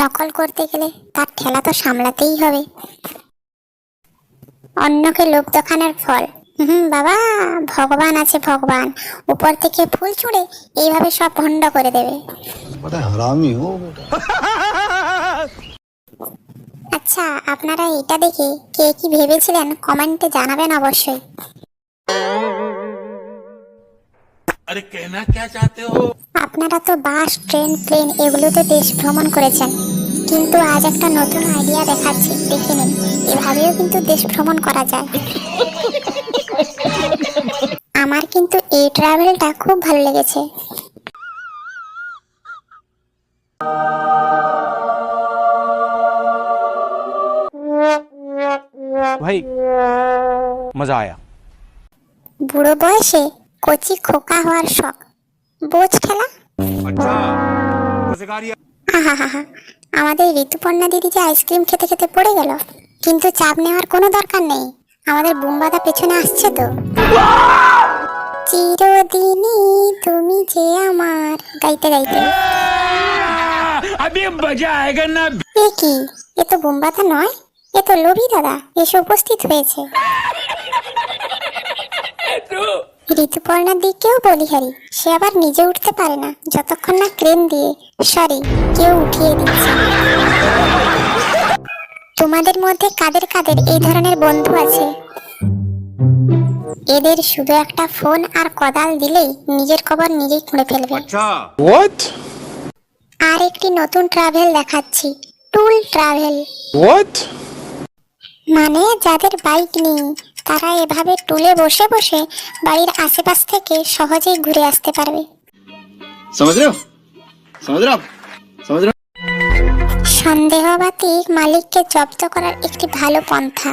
নকল করতে গেলে তার ঠেলা তো সামলাতেই হবে। অন্যকে লোক দেখানোর ফল। বাবা, ভগবান আছে ভগবান, উপর থেকে ফুল ছুঁড়ে এইভাবে সব ভণ্ড করে দেবে। আচ্ছা, আপনারা এটা দেখে কে কি ভেবেছিলেন কমেন্টে জানাবেন অবশ্যই। अरे कहना क्या चाहते हो? আপনারা তো বাস, ট্রেন, প্লেন এগুলোতে দেশ ভ্রমণ করেছেন, কিন্তু আজ একটা নতুন আইডিয়া দেখাচ্ছি, দেখে নিন। এভাবেও কিন্তু দেশ ভ্রমণ করা যায়। আমার কিন্তু এই ট্রাভেলটা খুব ভালো লেগেছে। भाई मजा आया। বুড়ো বয়সে কচি খোকা হওয়ার শখ, বোঝ ঠেলা। अच्छा तो सिखा रही है। আহা, আমাদের ঋতুপর্ণা দিদি যে আইসক্রিম খেতে খেতে পড়ে গেল, কিন্তু চাপ নেওয়ার কোনো দরকার নেই, আমাদের বুম্বাদা পেছনে আসছে তো। চিরদিনই তুমি যে আমার, গাইতে গাইতে। अभी मजा आएगा ना। এ কি, এ তো বুম্বাদা নয়, এ তো লবি দাদা এসে উপস্থিত হয়েছে। ঋতুপর্ণার দিকেও বলিহারি, সে আবার নিজে উঠতে পারে না যতক্ষণ না ক্রেন দিয়ে, সরি, কেউ উঠিয়ে দিচ্ছে। তোমাদের মধ্যে কাদের কাদের এই ধরনের বন্ধু আছে? এদের শুধু একটা ফোন আর কোদাল দিলেই নিজের কবর নিজেই খুঁড়ে ফেলবে। अच्छा व्हाट আর একটি নতুন ট্রাভেল দেখাচ্ছি, টুল ট্রাভেল। व्हाट মানে যাদের বাইক নেই তারা এভাবে টুলে বসে বসে বাড়ির আশেপাশ থেকে সহজেই ঘুরে আসতে পারবে। समझ रहे हो समझ रहे हो आप समझ रहे हो। সন্দেহবাতিক মালিককে জব্দ করার একটি ভালো পন্থা।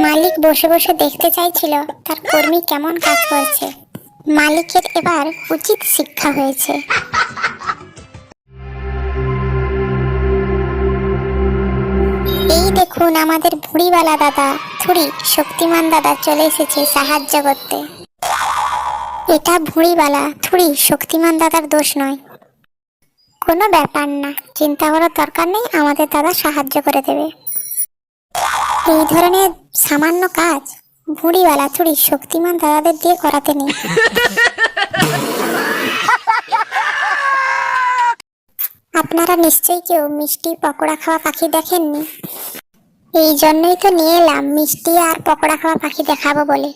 মালিক বসে বসে দেখতে চাইছিল তার কর্মী কেমন কাজ করছে। মালিকের এবার উচিত শিক্ষা হয়েছে। এই দেখুন আমাদের ভুঁড়িওয়ালা দাদা, থুড়ি শক্তিমান দাদা চলে এসেছে সাহায্য করতে। এটা ভুঁড়িওয়ালা থুড়ি শক্তিমান দাদার দোষ নয়। কোনো ব্যাপার না, চিন্তা করার দরকার নেই, আমাদের দাদা সাহায্য করে দেবে। এই ধরনের সামান্য কাজ ভুঁড়িওয়ালা থুড়ি শক্তিমান দাদাদের দিয়ে করাতে নেই। আপনারা নিশ্চয়ই কেউ মিষ্টি পকোড়া খাওয়া পাখি দেখেননি, এই জন্যই তো নিয়ে এলাম মিষ্টি আর পকোড়া খাওয়া পাখি দেখাবো বলে।